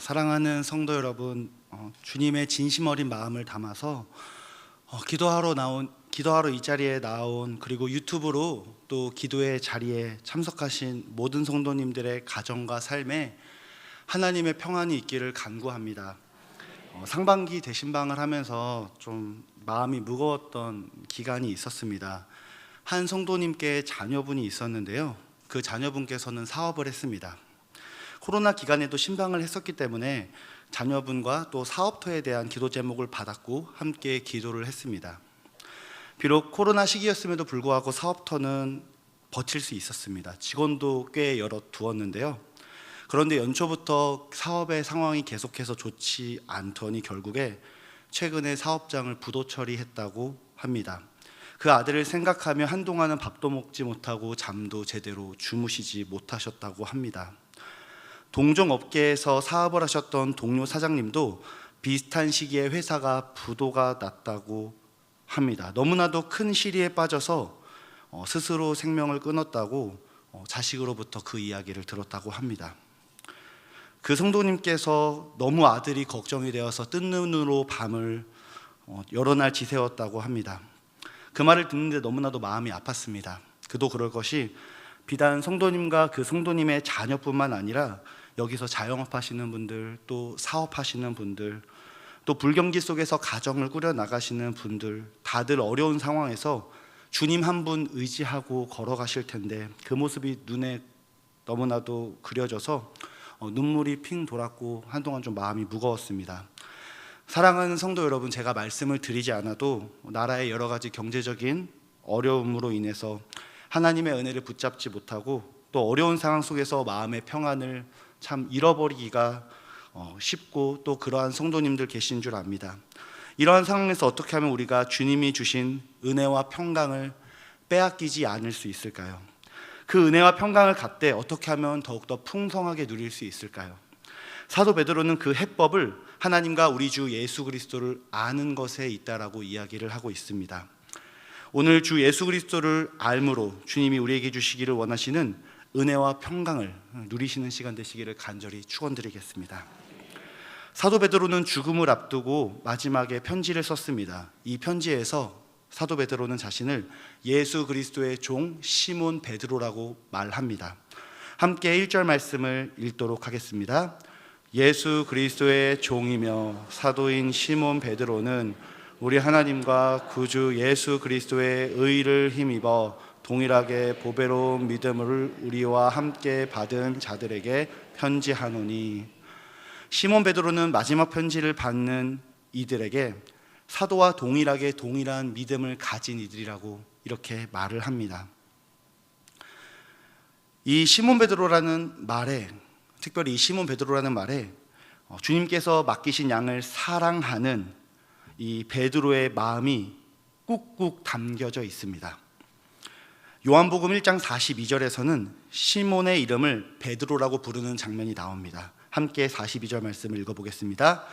사랑하는 성도 여러분, 주님의 진심 어린 마음을 담아서 기도하러 이 자리에 나온, 그리고 유튜브로 또 기도의 자리에 참석하신 모든 성도님들의 가정과 삶에 하나님의 평안이 있기를 간구합니다. 상반기 대신방을 하면서 좀 마음이 무거웠던 기간이 있었습니다. 한 성도님께 자녀분이 있었는데요, 그 자녀분께서는 사업을 했습니다. 코로나 기간에도 신방을 했었기 때문에 자녀분과 또 사업터에 대한 기도 제목을 받았고 함께 기도를 했습니다. 비록 코로나 시기였음에도 불구하고 사업터는 버틸 수 있었습니다. 직원도 꽤 여러 두었는데요. 그런데 연초부터 사업의 상황이 계속해서 좋지 않더니 결국에 최근에 사업장을 부도 처리했다고 합니다. 그 아들을 생각하며 한동안은 밥도 먹지 못하고 잠도 제대로 주무시지 못하셨다고 합니다. 동종 업계에서 사업을 하셨던 동료 사장님도 비슷한 시기에 회사가 부도가 났다고 합니다. 너무나도 큰 시리에 빠져서 스스로 생명을 끊었다고 자식으로부터 그 이야기를 들었다고 합니다. 그 성도님께서 너무 아들이 걱정이 되어서 뜬 눈으로 밤을 여러 날 지새웠다고 합니다. 그 말을 듣는데 너무나도 마음이 아팠습니다. 그도 그럴 것이 비단 성도님과 그 성도님의 자녀뿐만 아니라 여기서 자영업 하시는 분들, 또 사업하시는 분들, 또 불경기 속에서 가정을 꾸려 나가시는 분들, 다들 어려운 상황에서 주님 한 분 의지하고 걸어가실 텐데 그 모습이 눈에 너무나도 그려져서 눈물이 핑 돌았고 한동안 좀 마음이 무거웠습니다. 사랑하는 성도 여러분, 제가 말씀을 드리지 않아도 나라의 여러 가지 경제적인 어려움으로 인해서 하나님의 은혜를 붙잡지 못하고 또 어려운 상황 속에서 마음의 평안을 참 잃어버리기가 쉽고 또 그러한 성도님들 계신 줄 압니다. 이러한 상황에서 어떻게 하면 우리가 주님이 주신 은혜와 평강을 빼앗기지 않을 수 있을까요? 그 은혜와 평강을 갖되 어떻게 하면 더욱더 풍성하게 누릴 수 있을까요? 사도 베드로는 그 해법을 하나님과 우리 주 예수 그리스도를 아는 것에 있다라고 이야기를 하고 있습니다. 오늘 주 예수 그리스도를 알므로 주님이 우리에게 주시기를 원하시는 은혜와 평강을 누리시는 시간 되시기를 간절히 축원드리겠습니다. 사도 베드로는 죽음을 앞두고 마지막에 편지를 썼습니다. 이 편지에서 사도 베드로는 자신을 예수 그리스도의 종 시몬 베드로라고 말합니다. 함께 1절 말씀을 읽도록 하겠습니다. 예수 그리스도의 종이며 사도인 시몬 베드로는 우리 하나님과 구주 예수 그리스도의 의를 힘입어 동일하게 보배로운 믿음을 우리와 함께 받은 자들에게 편지하노니. 시몬 베드로는 마지막 편지를 받는 이들에게 사도와 동일하게 동일한 믿음을 가진 이들이라고 이렇게 말을 합니다. 이 시몬 베드로라는 말에, 특별히 이 시몬 베드로라는 말에 주님께서 맡기신 양을 사랑하는 이 베드로의 마음이 꾹꾹 담겨져 있습니다. 요한복음 1장 42절에서는 시몬의 이름을 베드로라고 부르는 장면이 나옵니다. 함께 42절 말씀을 읽어보겠습니다.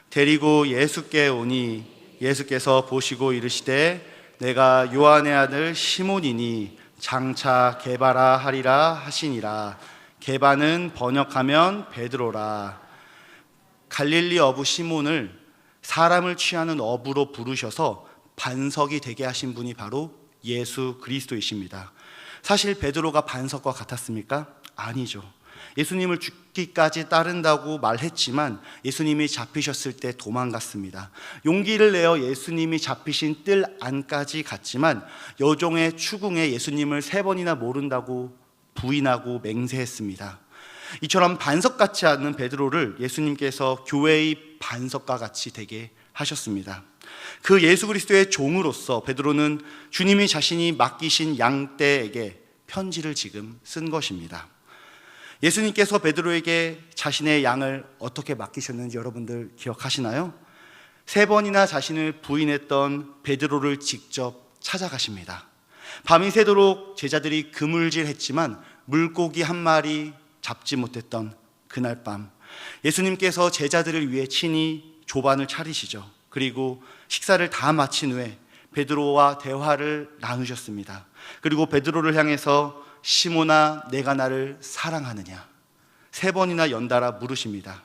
데리고 예수께 오니 예수께서 보시고 이르시되 내가 요한의 아들 시몬이니 장차 게바라 하리라 하시니라. 게바는 번역하면 베드로라. 갈릴리 어부 시몬을 사람을 취하는 어부로 부르셔서 반석이 되게 하신 분이 바로 예수 그리스도이십니다. 사실 베드로가 반석과 같았습니까? 아니죠. 예수님을 죽기까지 따른다고 말했지만 예수님이 잡히셨을 때 도망갔습니다. 용기를 내어 예수님이 잡히신 뜰 안까지 갔지만 여종의 추궁에 예수님을 3번이나 모른다고 부인하고 맹세했습니다. 이처럼 반석 같지 않은 베드로를 예수님께서 교회의 반석과 같이 되게 하셨습니다. 그 예수 그리스도의 종으로서 베드로는 주님이 자신이 맡기신 양떼에게 편지를 지금 쓴 것입니다. 예수님께서 베드로에게 자신의 양을 어떻게 맡기셨는지 여러분들 기억하시나요? 3번이나 자신을 부인했던 베드로를 직접 찾아가십니다. 밤이 새도록 제자들이 그물질했지만 물고기 한 마리 잡지 못했던 그날 밤, 예수님께서 제자들을 위해 친히 조반을 차리시죠. 그리고 식사를 다 마친 후에 베드로와 대화를 나누셨습니다. 그리고 베드로를 향해서 시몬아 내가 나를 사랑하느냐 3번이나 연달아 물으십니다.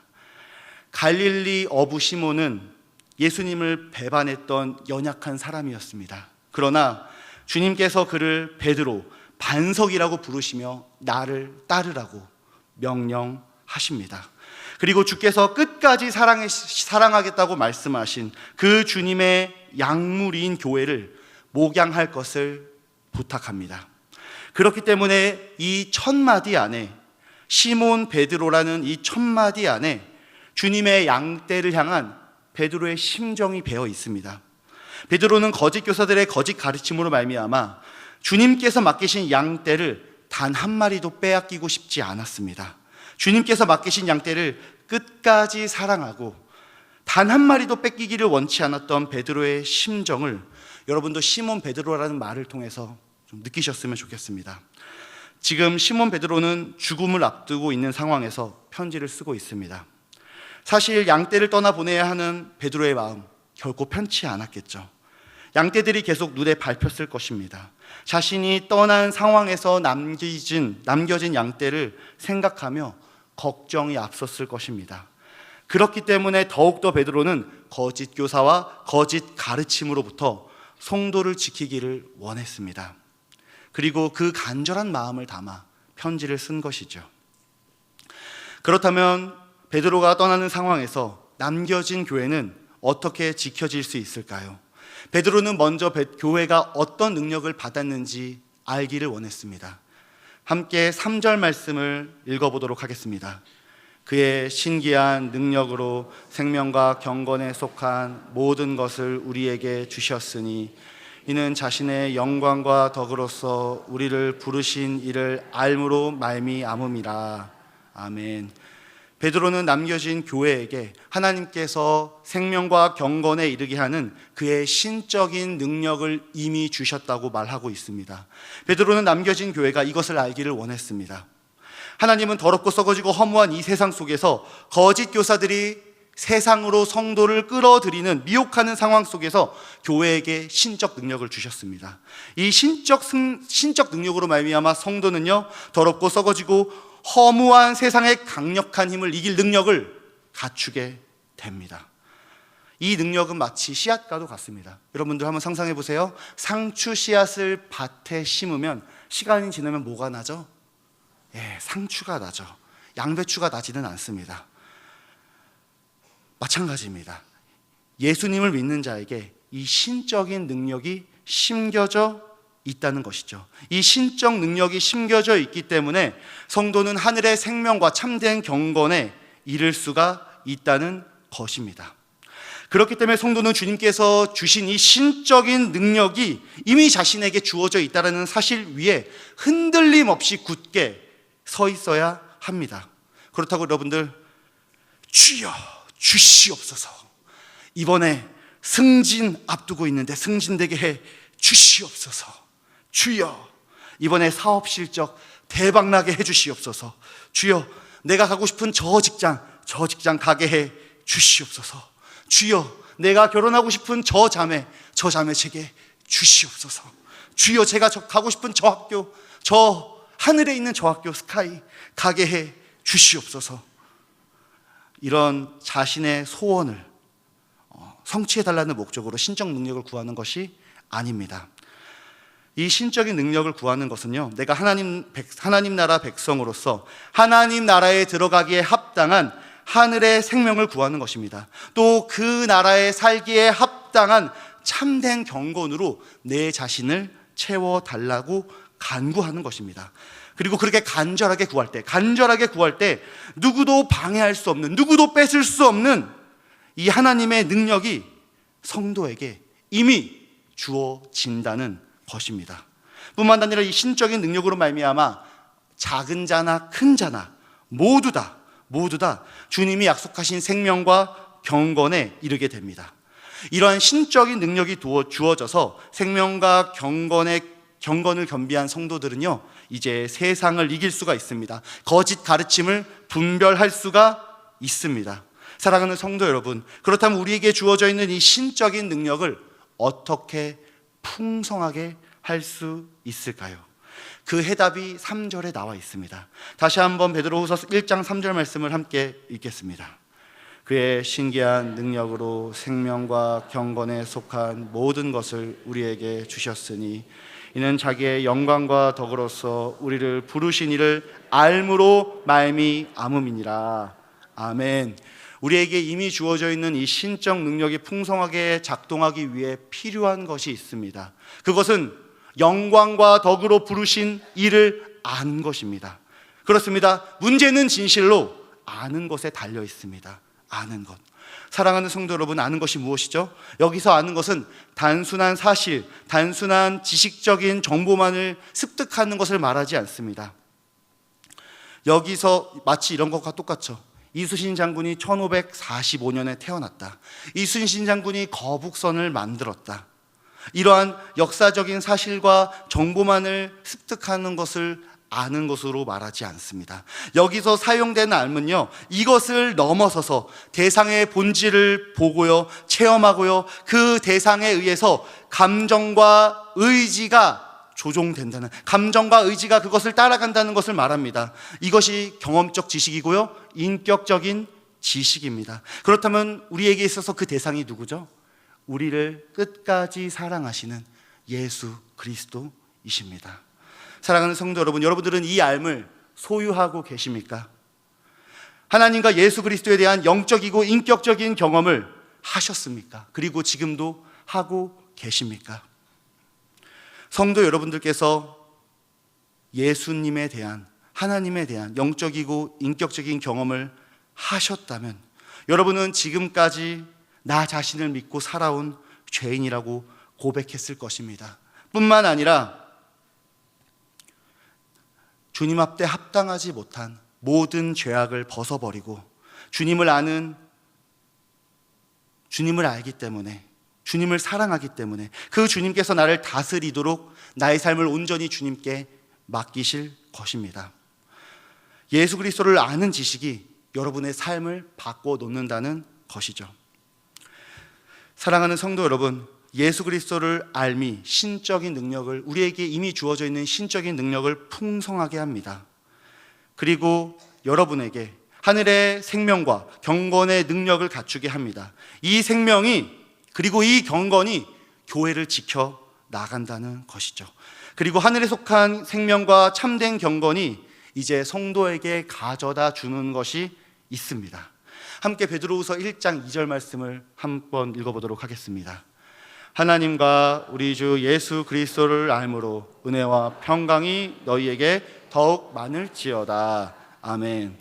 갈릴리 어부 시몬은 예수님을 배반했던 연약한 사람이었습니다. 그러나 주님께서 그를 베드로, 반석이라고 부르시며 나를 따르라고 명령하십니다. 그리고 주께서 끝까지 사랑하겠다고 말씀하신 그 주님의 약물인 교회를 목양할 것을 부탁합니다. 그렇기 때문에 이 1000마디 안에, 시몬 베드로라는 이 1000마디 안에 주님의 양떼를 향한 베드로의 심정이 배어 있습니다. 베드로는 거짓 교사들의 거짓 가르침으로 말미암아 주님께서 맡기신 양떼를 단 한 마리도 빼앗기고 싶지 않았습니다. 주님께서 맡기신 양떼를 끝까지 사랑하고 단 한 마리도 뺏기기를 원치 않았던 베드로의 심정을 여러분도 시몬 베드로라는 말을 통해서 좀 느끼셨으면 좋겠습니다. 지금 시몬 베드로는 죽음을 앞두고 있는 상황에서 편지를 쓰고 있습니다. 사실 양떼를 떠나보내야 하는 베드로의 마음 결코 편치 않았겠죠. 양떼들이 계속 눈에 밟혔을 것입니다. 자신이 떠난 상황에서 남겨진 양떼를 생각하며 걱정이 앞섰을 것입니다. 그렇기 때문에 더욱더 베드로는 거짓 교사와 거짓 가르침으로부터 성도를 지키기를 원했습니다. 그리고 그 간절한 마음을 담아 편지를 쓴 것이죠. 그렇다면 베드로가 떠나는 상황에서 남겨진 교회는 어떻게 지켜질 수 있을까요? 베드로는 먼저 교회가 어떤 능력을 받았는지 알기를 원했습니다. 함께 3절 말씀을 읽어보도록 하겠습니다. 그의 신기한 능력으로 생명과 경건에 속한 모든 것을 우리에게 주셨으니 이는 자신의 영광과 덕으로서 우리를 부르신 이를 알므로 말미암음이라. 아멘. 베드로는 남겨진 교회에게 하나님께서 생명과 경건에 이르게 하는 그의 신적인 능력을 이미 주셨다고 말하고 있습니다. 베드로는 남겨진 교회가 이것을 알기를 원했습니다. 하나님은 더럽고 썩어지고 허무한 이 세상 속에서 거짓 교사들이 세상으로 성도를 끌어들이는 미혹하는 상황 속에서 교회에게 신적 능력을 주셨습니다. 이 신적 능력으로 말미암아 성도는요, 더럽고 썩어지고 허무한 세상의 강력한 힘을 이길 능력을 갖추게 됩니다. 이 능력은 마치 씨앗과도 같습니다. 여러분들 한번 상상해 보세요. 상추 씨앗을 밭에 심으면 시간이 지나면 뭐가 나죠? 상추가 나죠. 양배추가 나지는 않습니다. 마찬가지입니다. 예수님을 믿는 자에게 이 신적인 능력이 심겨져 있다는 것이죠. 이 신적 능력이 심겨져 있기 때문에 성도는 하늘의 생명과 참된 경건에 이를 수가 있다는 것입니다. 그렇기 때문에 성도는 주님께서 주신 이 신적인 능력이 이미 자신에게 주어져 있다는 사실 위에 흔들림 없이 굳게 서 있어야 합니다. 그렇다고 여러분들, 주여 주시옵소서, 이번에 승진 앞두고 있는데 승진되게 해 주시옵소서, 주여 이번에 사업 실적 대박나게 해 주시옵소서, 주여 내가 가고 싶은 저 직장 가게 해 주시옵소서, 주여 내가 결혼하고 싶은 저 자매 제게 주시옵소서, 주여 제가 가고 싶은 저 학교, 저 하늘에 있는 저 학교 스카이 가게 해 주시옵소서. 이런 자신의 소원을 성취해달라는 목적으로 신적 능력을 구하는 것이 아닙니다. 이 신적인 능력을 구하는 것은요, 내가 하나님 나라 백성으로서 하나님 나라에 들어가기에 합당한 하늘의 생명을 구하는 것입니다. 또 그 나라에 살기에 합당한 참된 경건으로 내 자신을 채워달라고 간구하는 것입니다. 그리고 그렇게 간절하게 구할 때 누구도 방해할 수 없는, 누구도 뺏을 수 없는 이 하나님의 능력이 성도에게 이미 주어진다는 것입니다. 뿐만 아니라 이 신적인 능력으로 말미암아 작은 자나 큰 자나 모두 다 주님이 약속하신 생명과 경건에 이르게 됩니다. 이러한 신적인 능력이 주어져서 생명과 경건을 겸비한 성도들은요, 이제 세상을 이길 수가 있습니다. 거짓 가르침을 분별할 수가 있습니다. 사랑하는 성도 여러분, 그렇다면 우리에게 주어져 있는 이 신적인 능력을 어떻게 풍성하게 할 수 있을까요? 그 해답이 3절에 나와 있습니다. 다시 한번 베드로후서 1장 3절 말씀을 함께 읽겠습니다. 그의 신기한 능력으로 생명과 경건에 속한 모든 것을 우리에게 주셨으니 이는 자기의 영광과 덕으로서 우리를 부르신 이를 알므로 말미암음이니라. 아멘. 우리에게 이미 주어져 있는 이 신적 능력이 풍성하게 작동하기 위해 필요한 것이 있습니다. 그것은 영광과 덕으로 부르신 이를 아는 것입니다. 그렇습니다. 문제는 진실로 아는 것에 달려 있습니다. 아는 것. 사랑하는 성도 여러분, 아는 것이 무엇이죠? 여기서 아는 것은 단순한 사실, 단순한 지식적인 정보만을 습득하는 것을 말하지 않습니다. 여기서 마치 이런 것과 똑같죠. 이순신 장군이 1545년에 태어났다. 이순신 장군이 거북선을 만들었다. 이러한 역사적인 사실과 정보만을 습득하는 것을 아는 것으로 말하지 않습니다. 여기서 사용되는 알면요, 이것을 넘어서서 대상의 본질을 보고요, 체험하고요, 그 대상에 의해서 감정과 의지가 조종된다는, 감정과 의지가 그것을 따라간다는 것을 말합니다. 이것이 경험적 지식이고요, 인격적인 지식입니다. 그렇다면 우리에게 있어서 그 대상이 누구죠? 우리를 끝까지 사랑하시는 예수 그리스도이십니다. 사랑하는 성도 여러분, 여러분들은 이 알을 소유하고 계십니까? 하나님과 예수 그리스도에 대한 영적이고 인격적인 경험을 하셨습니까? 그리고 지금도 하고 계십니까? 성도 여러분들께서 예수님에 대한, 하나님에 대한 영적이고 인격적인 경험을 하셨다면 여러분은 지금까지 나 자신을 믿고 살아온 죄인이라고 고백했을 것입니다. 뿐만 아니라 주님 앞에 합당하지 못한 모든 죄악을 벗어버리고 주님을 아는, 주님을 알기 때문에, 주님을 사랑하기 때문에 그 주님께서 나를 다스리도록 나의 삶을 온전히 주님께 맡기실 것입니다. 예수 그리스도를 아는 지식이 여러분의 삶을 바꿔놓는다는 것이죠. 사랑하는 성도 여러분, 예수 그리스도를 알미, 신적인 능력을, 우리에게 이미 주어져 있는 신적인 능력을 풍성하게 합니다. 그리고 여러분에게 하늘의 생명과 경건의 능력을 갖추게 합니다. 이 생명이, 그리고 이 경건이 교회를 지켜 나간다는 것이죠. 그리고 하늘에 속한 생명과 참된 경건이 이제 성도에게 가져다 주는 것이 있습니다. 함께 베드로후서 1장 2절 말씀을 한번 읽어보도록 하겠습니다. 하나님과 우리 주 예수 그리스도를 알므로 은혜와 평강이 너희에게 더욱 많을지어다. 아멘.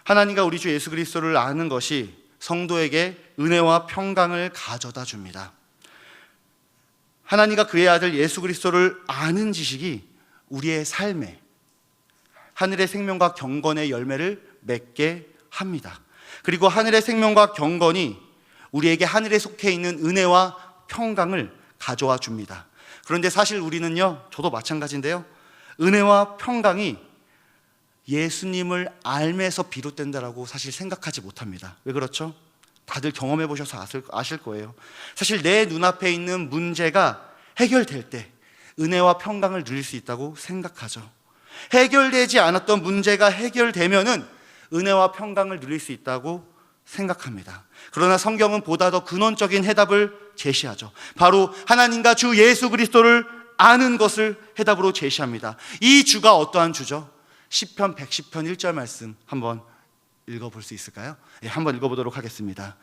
하나님과 우리 주 예수 그리스도를 아는 것이 성도에게 은혜와 평강을 가져다 줍니다. 하나님과 그의 아들 예수 그리스도를 아는 지식이 우리의 삶에 하늘의 생명과 경건의 열매를 맺게 합니다. 그리고 하늘의 생명과 경건이 우리에게 하늘에 속해 있는 은혜와 평강을 가져와 줍니다. 그런데 사실 우리는요, 저도 마찬가지인데요, 은혜와 평강이 예수님을 알면서 비롯된다라고 사실 생각하지 못합니다. 왜 그렇죠? 다들 경험해 보셔서 아실 거예요. 사실 내 눈앞에 있는 문제가 해결될 때 은혜와 평강을 누릴 수 있다고 생각하죠. 해결되지 않았던 문제가 해결되면은 은혜와 평강을 누릴 수 있다고 생각합니다. 그러나 성경은 보다 더 근원적인 해답을 제시하죠. 바로 하나님과 주 예수 그리스도를 아는 것을 해답으로 제시합니다. 이 주가 어떠한 주죠? 시편 110편 1절 말씀 한번 읽어볼 수 있을까요? 네, 한번 읽어보도록 하겠습니다.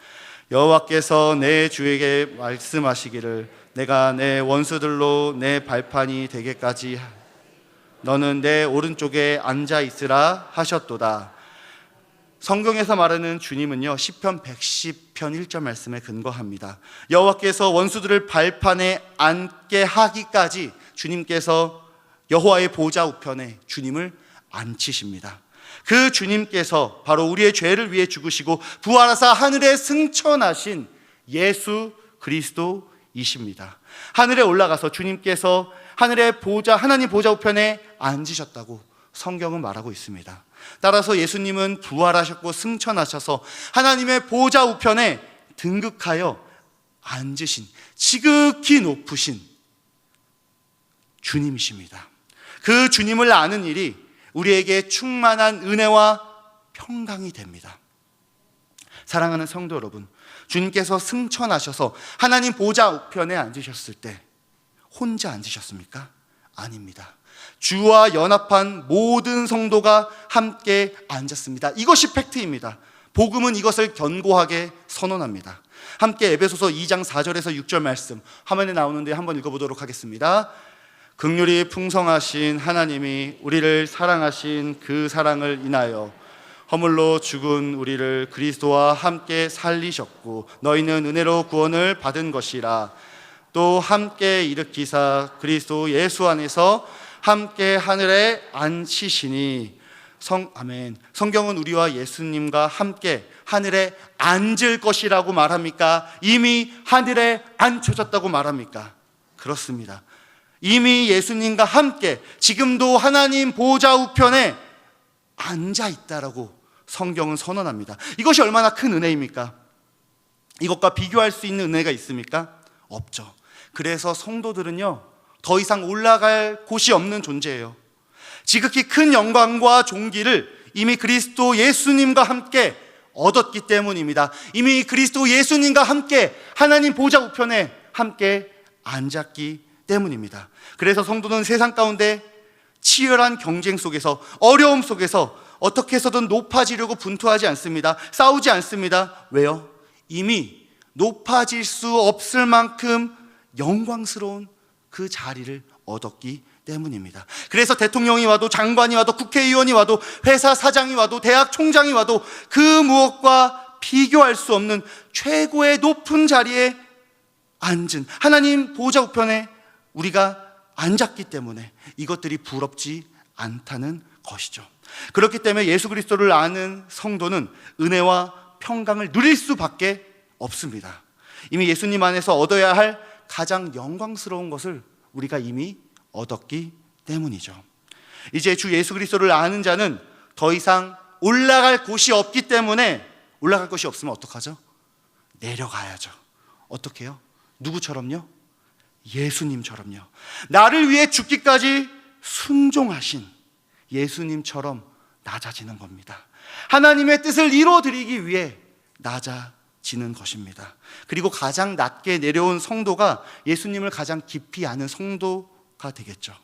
여호와께서 내 주에게 말씀하시기를 내가 내 원수들로 내 발판이 되게까지 너는 내 오른쪽에 앉아 있으라 하셨도다. 성경에서 말하는 주님은요, 시편 110편 1절 말씀에 근거합니다. 여호와께서 원수들을 발판에 앉게 하기까지 주님께서 여호와의 보좌 우편에 주님을 앉히십니다. 그 주님께서 바로 우리의 죄를 위해 죽으시고 부활하사 하늘에 승천하신 예수 그리스도이십니다. 하늘에 올라가서 주님께서 하늘의 보좌, 하나님 보좌 우편에 앉으셨다고 성경은 말하고 있습니다. 따라서 예수님은 부활하셨고 승천하셔서 하나님의 보좌 우편에 등극하여 앉으신 지극히 높으신 주님이십니다. 그 주님을 아는 일이 우리에게 충만한 은혜와 평강이 됩니다. 사랑하는 성도 여러분, 주님께서 승천하셔서 하나님 보좌 우편에 앉으셨을 때 혼자 앉으셨습니까? 아닙니다. 주와 연합한 모든 성도가 함께 앉았습니다. 이것이 팩트입니다. 복음은 이것을 견고하게 선언합니다. 함께 에베소서 2장 4절에서 6절 말씀 화면에 나오는데 한번 읽어보도록 하겠습니다. 긍휼이 풍성하신 하나님이 우리를 사랑하신 그 사랑을 인하여 허물로 죽은 우리를 그리스도와 함께 살리셨고 너희는 은혜로 구원을 받은 것이라. 또 함께 일으키사 그리스도 예수 안에서 함께 하늘에 앉히시니. 아멘. 성경은 우리와 예수님과 함께 하늘에 앉을 것이라고 말합니까? 이미 하늘에 앉혀졌다고 말합니까? 그렇습니다. 이미 예수님과 함께 지금도 하나님 보좌 우편에 앉아 있다라고 성경은 선언합니다. 이것이 얼마나 큰 은혜입니까? 이것과 비교할 수 있는 은혜가 있습니까? 없죠. 그래서 성도들은요, 더 이상 올라갈 곳이 없는 존재예요. 지극히 큰 영광과 존귀를 이미 그리스도 예수님과 함께 얻었기 때문입니다. 이미 그리스도 예수님과 함께 하나님 보좌 우편에 함께 앉았기 때문입니다. 그래서 성도는 세상 가운데 치열한 경쟁 속에서, 어려움 속에서 어떻게 해서든 높아지려고 분투하지 않습니다. 싸우지 않습니다. 왜요? 이미 높아질 수 없을 만큼 영광스러운 그 자리를 얻었기 때문입니다. 그래서 대통령이 와도, 장관이 와도, 국회의원이 와도, 회사 사장이 와도, 대학 총장이 와도 그 무엇과 비교할 수 없는 최고의 높은 자리에 앉은 하나님 보좌 우편에 우리가 앉았기 때문에 이것들이 부럽지 않다는 것이죠. 그렇기 때문에 예수 그리스도를 아는 성도는 은혜와 평강을 누릴 수밖에 없습니다. 이미 예수님 안에서 얻어야 할 가장 영광스러운 것을 우리가 이미 얻었기 때문이죠. 이제 주 예수 그리스도를 아는 자는 더 이상 올라갈 곳이 없기 때문에, 올라갈 곳이 없으면 어떡하죠? 내려가야죠. 어떻게 해요? 누구처럼요? 예수님처럼요. 나를 위해 죽기까지 순종하신 예수님처럼 낮아지는 겁니다. 하나님의 뜻을 이루어드리기 위해 낮아지는 것입니다. 그리고 가장 낮게 내려온 성도가 예수님을 가장 깊이 아는 성도가 되겠죠.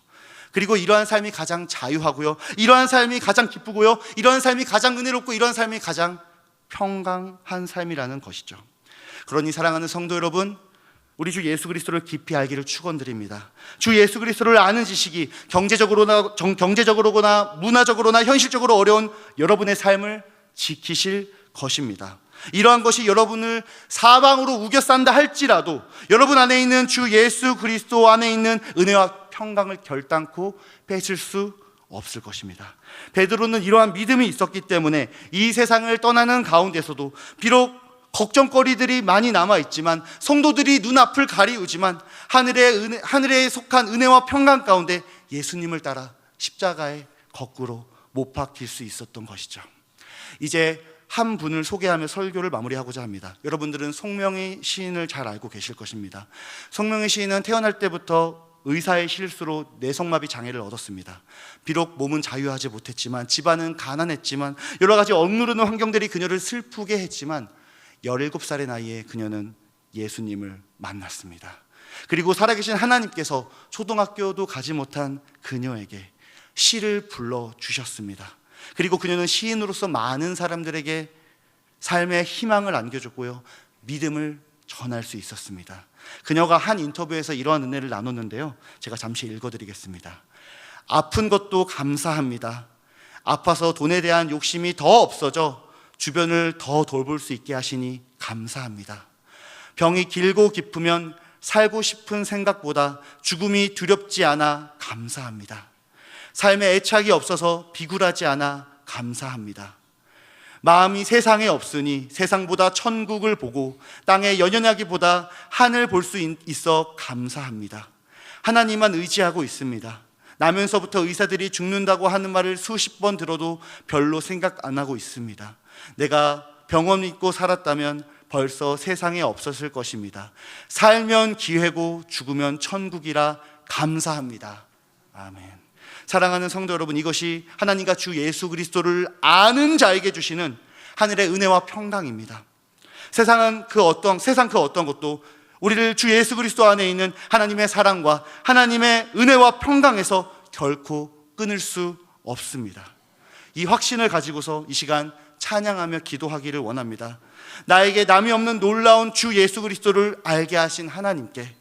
그리고 이러한 삶이 가장 자유하고요, 이러한 삶이 가장 기쁘고요, 이러한 삶이 가장 은혜롭고, 이러한 삶이 가장 평강한 삶이라는 것이죠. 그러니 사랑하는 성도 여러분, 우리 주 예수 그리스도를 깊이 알기를 축원드립니다. 주 예수 그리스도를 아는 지식이 경제적으로나 문화적으로나 현실적으로 어려운 여러분의 삶을 지키실 것입니다. 이러한 것이 여러분을 사방으로 우겨싼다 할지라도 여러분 안에 있는 주 예수 그리스도 안에 있는 은혜와 평강을 결단코 뺏을 수 없을 것입니다. 베드로는 이러한 믿음이 있었기 때문에 이 세상을 떠나는 가운데서도 비록 걱정거리들이 많이 남아있지만, 성도들이 눈앞을 가리우지만 하늘에 속한 은혜와 평강 가운데 예수님을 따라 십자가에 거꾸로 못 박힐 수 있었던 것이죠. 이제 한 분을 소개하며 설교를 마무리하고자 합니다. 여러분들은 송명희 시인을 잘 알고 계실 것입니다. 송명희 시인은 태어날 때부터 의사의 실수로 뇌성마비 장애를 얻었습니다. 비록 몸은 자유하지 못했지만, 집안은 가난했지만, 여러 가지 억누르는 환경들이 그녀를 슬프게 했지만 17살의 나이에 그녀는 예수님을 만났습니다. 그리고 살아계신 하나님께서 초등학교도 가지 못한 그녀에게 시를 불러주셨습니다. 그리고 그녀는 시인으로서 많은 사람들에게 삶의 희망을 안겨줬고요, 믿음을 전할 수 있었습니다. 그녀가 한 인터뷰에서 이러한 은혜를 나눴는데요, 제가 잠시 읽어드리겠습니다. 아픈 것도 감사합니다. 아파서 돈에 대한 욕심이 더 없어져 주변을 더 돌볼 수 있게 하시니 감사합니다. 병이 길고 깊으면 살고 싶은 생각보다 죽음이 두렵지 않아 감사합니다. 삶에 애착이 없어서 비굴하지 않아 감사합니다. 마음이 세상에 없으니 세상보다 천국을 보고 땅에 연연하기보다 하늘 볼 수 있어 감사합니다. 하나님만 의지하고 있습니다. 나면서부터 의사들이 죽는다고 하는 말을 수십 번 들어도 별로 생각 안 하고 있습니다. 내가 병원 있고 살았다면 벌써 세상에 없었을 것입니다. 살면 기회고 죽으면 천국이라 감사합니다. 아멘. 사랑하는 성도 여러분, 이것이 하나님과 주 예수 그리스도를 아는 자에게 주시는 하늘의 은혜와 평강입니다. 세상 그 어떤 것도 우리를 주 예수 그리스도 안에 있는 하나님의 사랑과 하나님의 은혜와 평강에서 결코 끊을 수 없습니다. 이 확신을 가지고서 이 시간 찬양하며 기도하기를 원합니다. 나에게 남이 없는 놀라운 주 예수 그리스도를 알게 하신 하나님께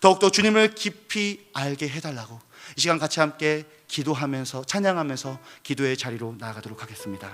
더욱더 주님을 깊이 알게 해달라고 이 시간 같이 함께 기도하면서 찬양하면서 기도의 자리로 나아가도록 하겠습니다.